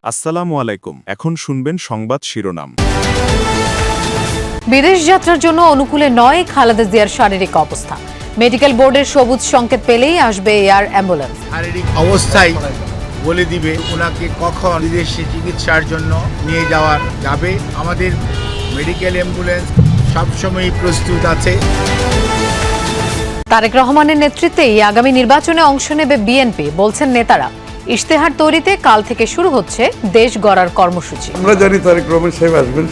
আসসালামু আলাইকুম। এখন শুনবেন সংবাদ শিরোনাম। বিদেশ যাত্রার জন্য অনুকূলে নয় খালেদা জিয়ার শারীরিক অবস্থা। মেডিকেল বোর্ডের সবুজ সংকেত পেলেই আসবে এয়ার অ্যাম্বুলেন্স। শারীরিক অবস্থায় বলে দিবে ওনাকে কখন বিদেশে চিকিৎসার জন্য নিয়ে যাওয়া যাবে। আমাদের মেডিকেল অ্যাম্বুলেন্স সবসময়ই প্রস্তুত আছে। তারেক রহমানের নেতৃত্বেই আগামী নির্বাচনে অংশ নেবে বিএনপি, বলছেন নেতারা। ইশতেহার তৈরিতে কাল থেকে শুরু হচ্ছে দেশ গড়ার কর্মসূচি। আমরা জানি তারেক রহমান সাহেব আসবেন,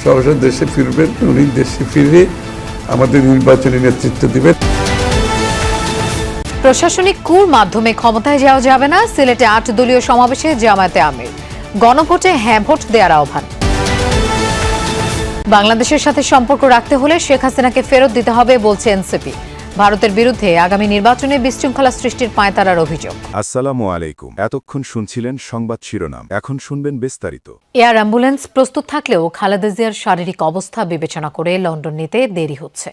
সহসা দেশে ফিরবেন। উনি দেশে ফিরে আমাদের নির্বাচনী নেতৃত্ব দিবেন। প্রশাসনিক কুর মাধ্যমে ক্ষমতায় যাওয়া যাবে না, সিলেটে 8 দলীয় সমাবেশে জামায়াতে আমির। গণভোটে হ্যাঁ ভোট দেওয়ার আহ্বান। বাংলাদেশের সাথে সম্পর্ক রাখতে হলে শেখ হাসিনাকে ফেরত দিতে হবে, বলছে এনসিপি। ভারতের বিরুদ্ধে আগামী নির্বাচনে বিশৃঙ্খলা সৃষ্টির পাঁয়তারার অভিযোগ। আসসালামু আলাইকুম। এতক্ষণ শুনছিলেন সংবাদ শিরোনাম, এখন শুনবেন বিস্তারিত। এয়ার অ্যাম্বুলেন্স প্রস্তুত থাকলেও খালেদা জিয়ার শারীরিক অবস্থা বিবেচনা করে লন্ডন নিতে দেরি হচ্ছে।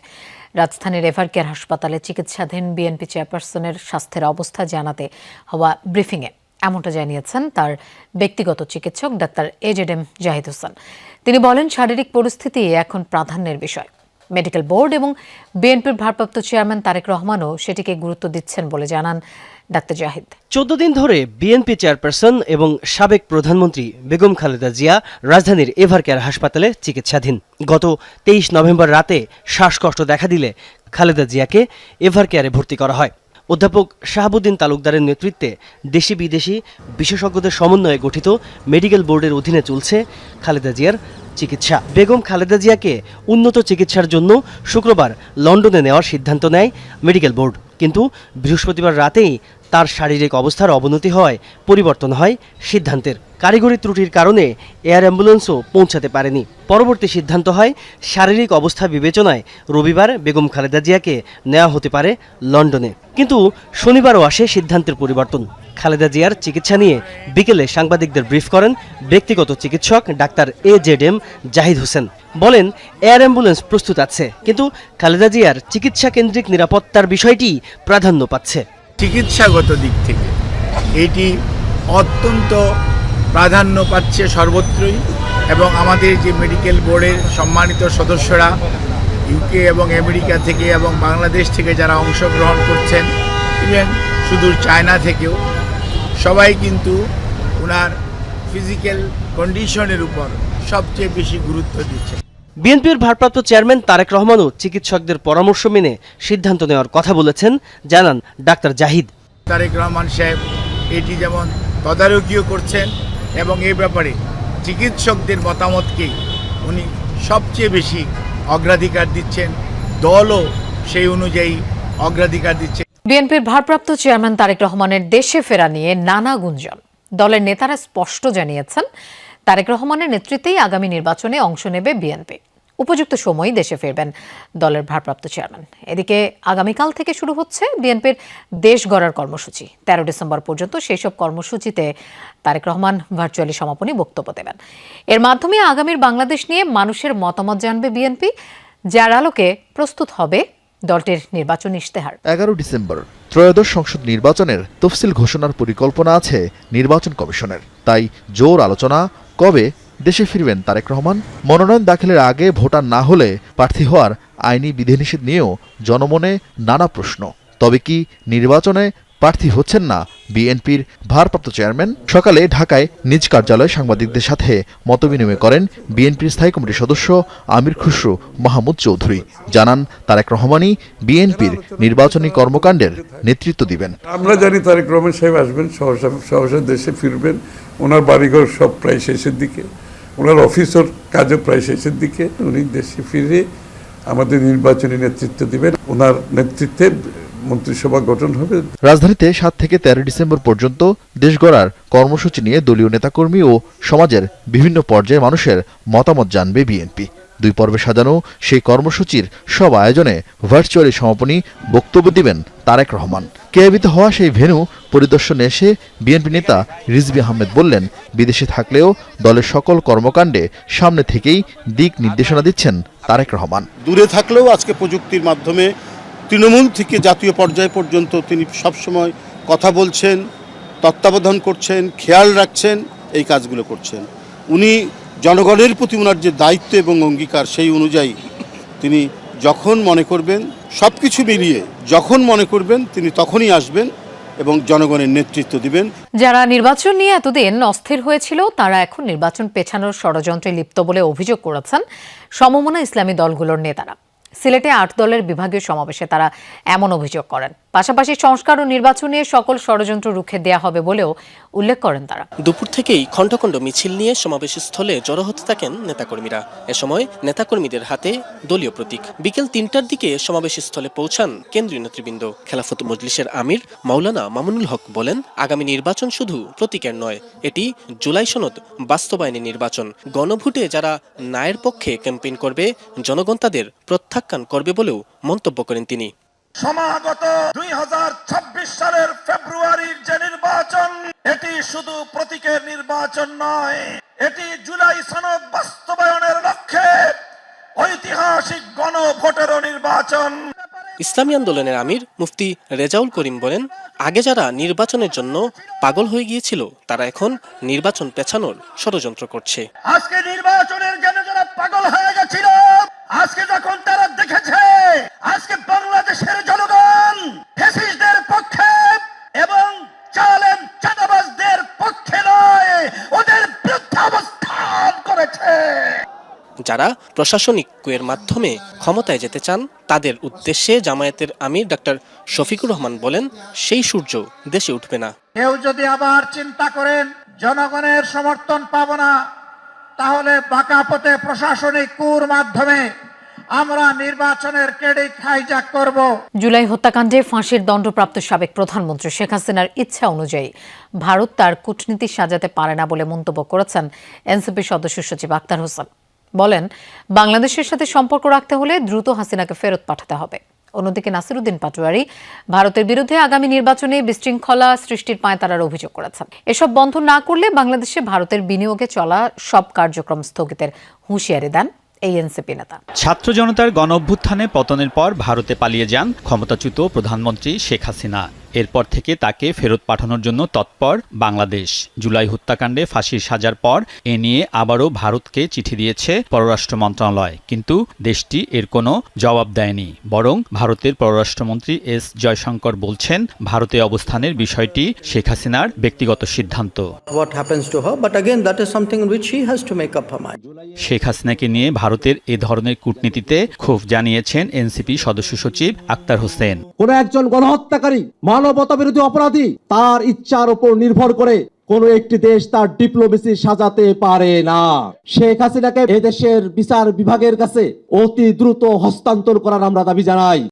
রাজধানীর এভারকেয়ার হাসপাতালে চিকিৎসাধীন বিএনপি চেয়ারপারসনের স্বাস্থ্যের অবস্থা জানাতে হওয়া ব্রিফিংয়ে এমনটা জানিয়েছেন তার ব্যক্তিগত চিকিৎসক ডাক্তার এজেডএম জাহিদ হোসেন। তিনি বলেন, শারীরিক পরিস্থিতি এখন প্রাধান্যের বিষয়। মেডিকেল বোর্ড এবং বিএনপির ভারপ্রাপ্ত চেয়ারম্যান তারেক রহমানও সেটিকে গুরুত্ব দিচ্ছেন বলে জানান ডাক্তার জাহিদ। 14 দিন ধরে বিএনপি চেয়ারপারসন এবং সাবেক প্রধানমন্ত্রী বেগম খালেদা জিয়া রাজধানীর এভারকেয়ার হাসপাতালে চিকিৎসাধীন। গত 23 নভেম্বর রাতে শ্বাসকষ্ট দেখা দিলে খালেদা জিয়াকে এভারকেয়ারে ভর্তি করা হয়। অধ্যাপক শাহাবুদ্দিন তালুকদারের নেতৃত্বে দেশি বিদেশি বিশেষজ্ঞদের সমন্বয়ে গঠিত মেডিকেল বোর্ডের অধীনে চলছে খালেদা জিয়ার চিকিৎসা। বেগম খালেদা জিয়াকে উন্নত চিকিৎসার জন্য শুক্রবার লন্ডনে নেওয়ার সিদ্ধান্ত নেয় মেডিকেল বোর্ড, কিন্তু বৃহস্পতিবার রাতেই তার শারীরিক অবস্থার অবনতি হওয়ায় পরিবর্তন হয় সিদ্ধান্তের। কারিগরি ত্রুটির কারণে এয়ার অ্যাম্বুলেন্সও পৌঁছাতে পারেনি। পরবর্তী সিদ্ধান্ত হয় শারীরিক অবস্থা বিবেচনায় রবিবার বেগম খালেদা জিয়াকে নেওয়া হতে পারে লন্ডনে, কিন্তু শনিবারও আসে সিদ্ধান্তের পরিবর্তন। খালেদা জিয়ার চিকিৎসা নিয়ে বিকেলে সাংবাদিকদের ব্রিফ করেন ব্যক্তিগত চিকিৎসক ডাক্তার এজেডএম জাহিদ হোসেন। বলেন, এয়ার অ্যাম্বুলেন্স প্রস্তুত আছে, কিন্তু খালেদা জিয়ার চিকিৎসা কেন্দ্রিক নিরাপত্তার বিষয়টি প্রাধান্য পাচ্ছে। চিকিৎসাগত দিক থেকে এটি অত্যন্ত প্রাধান্য পাচ্ছে সর্বত্রই, এবং আমাদের যে মেডিকেল বোর্ডের সম্মানিত সদস্যরা ইউকে এবং আমেরিকা থেকে এবং বাংলাদেশ থেকে যারা অংশগ্রহণ করছেন, ইভেন সুদূর চায়না থেকেও, সবাই কিন্তু ওনার ফিজিক্যাল কন্ডিশনের উপর সবচেয়ে বেশি গুরুত্ব দিচ্ছে। বিএনপির ভারপ্রাপ্ত চেয়ারম্যান তারেক রহমানও চিকিৎসকদের পরামর্শ মেনে সিদ্ধান্ত নেওয়ার কথা বলেছেন, জানান ডাক্তার জাহিদ। তারেক রহমান সাহেব এটি যেমন তদারকিও করছেন এবং এই ব্যাপারে চিকিৎসকদের মতামতকেই উনি সবচেয়ে বেশি অগ্রাধিকার দিচ্ছেন, দলও সেই অনুযায়ী অগ্রাধিকার দিচ্ছে। বিএনপির ভারপ্রাপ্ত চেয়ারম্যান তারেক রহমানের দেশে ফেরা নিয়ে নানা গুঞ্জন। দলের নেতারা স্পষ্ট জানিয়েছেন, তারেক রহমানের নেতৃত্বেই আগামী নির্বাচনে অংশ নেবে বিএনপি। উপযুক্ত সময়ই দেশে ফিরবেন দলের ভারপ্রাপ্ত চেয়ারম্যান। এদিকে আগামীকাল থেকে শুরু হচ্ছে বিএনপির দেশ গড়ার কর্মসূচি। 13 ডিসেম্বর পর্যন্ত সেই সব কর্মসূচিতে তারেক রহমান ভার্চুয়ালি সমাপনী বক্তব্য দেবেন। এর মাধ্যমে আগামীর বাংলাদেশ নিয়ে মানুষের মতামত জানবে বিএনপি, যার আলোকে প্রস্তুত হবে দলটির নির্বাচনী ইশতেহার। 11 ডিসেম্বর ত্রয়োদশ সংসদ নির্বাচনের তফসিল ঘোষণার পরিকল্পনা আছে নির্বাচন কমিশনের। তাই জোর আলোচনা কবে দেশে ফিরবেন তারেক রহমান। মনোনয়ন দাখিলের আগে ভোটার না হলে প্রার্থী হওয়ার আইনি বিধিনিষেধ নিয়েও জনমনে নানা প্রশ্ন। তবে কি নির্বাচনে প্রার্থী হচ্ছেন না বিএনপির ভারপ্রাপ্ত চেয়ারম্যান? সকালে ঢাকায় নিজ কার্যালয়ে সাংবাদিকদের সাথে মতবিনিময় করেন বিএনপির স্থায়ী কমিটির সদস্য আমির খুসরু মাহমুদ চৌধুরী। জানান, তারেক রহমানই বিএনপির নির্বাচনী কর্মকাণ্ডের নেতৃত্ব দিবেন। আমরা জানি তারেক রহমান সাহেব আসবেন, সহসা দেশে ফিরবেন। ওনার বাড়িঘর সব প্রায় শেষের দিকে, ওনার অফিসের কাজও প্রায় শেষের দিকে। উনি দেশে ফিরে আমাদের নির্বাচনী নেতৃত্ব দিবেন। ওনার নেতৃত্বে মন্ত্রিসভা গঠন হবে। রাজধানীতে 7 থেকে 13 ডিসেম্বর পর্যন্ত দেশ গড়ার কর্মসূচি নিয়ে দলীয় নেতাকর্মী ও সমাজের বিভিন্ন পর্যায়ের মানুষের মতামত জানবে বিএনপি। 2 পর্বে সাজানো সেই কর্মসূচির সব আয়োজনে ভার্চুয়ালি সমাপনী বক্তব্য দিবেন তারেক রহমান। কেয়াবিতে হওয়া সেই ভেন্যু পরিদর্শনে এসে বিএনপি নেতা রিজভী আহমেদ বললেন, বিদেশে থাকলেও দলের সকল কর্মকাণ্ডে সামনে থেকেই দিক নির্দেশনা দিচ্ছেন তারেক রহমান। দূরে থাকলেও আজকে প্রযুক্তির মাধ্যমে তৃণমূল থেকে জাতীয় পর্যায় পর্যন্ত তিনি সবসময় কথা বলছেন, তত্ত্বাবধান করছেন, খেয়াল রাখছেন এই কাজগুলো করছেন। উনি জনগণের প্রতি ওনার যে দায়িত্ব এবং অঙ্গীকার, সেই অনুযায়ী তিনি যখন মনে করবেন, সব কিছু মিলিয়ে যখন মনে করবেন তিনি তখনই আসবেন এবং জনগণের নেতৃত্ব দিবেন। যারা নির্বাচন নিয়ে এতদিন অস্থির হয়েছিল তারা এখন নির্বাচন পেছানোর ষড়যন্ত্রে লিপ্ত বলে অভিযোগ করেছেন সমমনা ইসলামী দলগুলোর নেতারা। সিলেটে ৮ দলের বিভাগীয় সমাবেশে তারা এমন অভিযোগ করেন। পাশাপাশি সংস্কার ও নির্বাচন নিয়ে সকল ষড়যন্ত্র রুখে দেয়া হবে বলেও উল্লেখ করেন তারা। দুপুর থেকেই খণ্ড খণ্ড মিছিল নিয়ে সমাবেশ স্থলে জড়ো হতে থাকেন নেতাকর্মীরা। এ সময় নেতাকর্মীদের হাতে দলীয় প্রতীক। বিকেল ৩টার দিকে সমাবেশ স্থলে পৌঁছান কেন্দ্রীয় নেতৃবৃন্দ। খেলাফত মজলিসের আমির মাওলানা মামুনুল হক বলেন, আগামী নির্বাচন শুধু প্রতীকের নয়, এটি জুলাই সনদ বাস্তবায়নের নির্বাচন। গণভোটে যারা ন্যায়ের পক্ষে ক্যাম্পেইন করবে, জনগণ তাদের প্রত্যাখ্যান করবে বলেও মন্তব্য করেন তিনি। সমাগত 2026 সালের ফেব্রুয়ারির যে নির্বাচন, এটি শুধু প্রতীকের নির্বাচন নয়, এটি জুলাই সনদ বাস্তবায়নের লক্ষ্যে ঐতিহাসিক গণভোটেরও নির্বাচন। ইসলামী আন্দোলনের আমির মুফতি রেজাউল করিম বলেন, আগে যারা নির্বাচনের জন্য পাগল হয়ে গিয়েছিল তারা এখন নির্বাচন পেছানোর ষড়যন্ত্র করছে। আজকে নির্বাচনের জন্য যারা পাগল হয়ে গেছিল, আজকে যখন তারা দেখেছে আজকে বাংলাদেশের জনগণ ফ্যাসিস্টদের পক্ষে এবং চাঁদাবাজদের পক্ষে নয়, ওদের বিরুদ্ধে অবস্থান করেছে। যারা প্রশাসনিক কুয়ের মাধ্যমে ক্ষমতায় যেতে চান তাদের উদ্দেশ্যে জামায়াতের আমির ডাক্তার শফিকুর রহমান বলেন, সেই সূর্য দেশে উঠবে না। কেউ যদি আবার চিন্তা করেন জনগণের সমর্থন পাবো না, তাহলে বাঁকা পথে প্রশাসনিক কুর মাধ্যমে আমরা নির্বাচনের ক্রেডিট হাইজ্যাক করব। জুলাই হত্যাকাণ্ডে ফাঁসির দণ্ডপ্রাপ্ত সাবেক প্রধানমন্ত্রী শেখ হাসিনার ইচ্ছা অনুযায়ী ভারত তার কূটনীতি সাজাতে পারে না বলে মন্তব্য করেছেন এনসিপি সদস্য সচিব আক্তার হোসেন। বলেন, বাংলাদেশের সাথে সম্পর্ক রাখতে হলে দ্রুত হাসিনাকে ফেরত পাঠাতে হবে। অন্যদিকে নাসিরুদ্দিন পাটোয়ারি ভারতের বিরুদ্ধে আগামী নির্বাচনে বিশৃঙ্খলা সৃষ্টির পাঁয়তারার অভিযোগ করেছেন। এসব বন্ধ না করলে বাংলাদেশে ভারতের বিনিয়োগে চলা সব কার্যক্রম স্থগিতের হুঁশিয়ারি দেন এই এনসিপি নেতা। ছাত্র জনতার গণঅভ্যুত্থানে পতনের পর ভারতে পালিয়ে যান ক্ষমতাচ্যুত প্রধানমন্ত্রী শেখ হাসিনা। এরপর থেকে তাকে ফেরত পাঠানোর জন্য তৎপর বাংলাদেশ। জুলাই হত্যাকাণ্ডে ফাঁসির সাজার পর এ নিয়ে আবারও ভারতকে চিঠি দিয়েছে পররাষ্ট্র মন্ত্রণালয়, কিন্তু দেশটি এর কোনো জবাব দেয়নি। বরং ভারতের পররাষ্ট্রমন্ত্রী এস জয়শঙ্কর বলছেন, ভারতে অবস্থানের বিষয়টি শেখ হাসিনার ব্যক্তিগত সিদ্ধান্ত। শেখ হাসিনাকে নিয়ে ভারতের এ ধরনের কূটনীতিতে ক্ষোভ জানিয়েছেন এনসিপি সদস্য সচিব আক্তার হোসেন। কোন একজন গণহত্যাকারী, মানবতা বিরোধী অপরাধী, তার ইচ্ছার উপর নির্ভর করে কোন একটি দেশ তার ডিপ্লোমেসি সাজাতে পারে না। শেখ হাসিনাকে এদেশের বিচার বিভাগের কাছে অতি দ্রুত হস্তান্তর করার আমরা দাবি জানাই।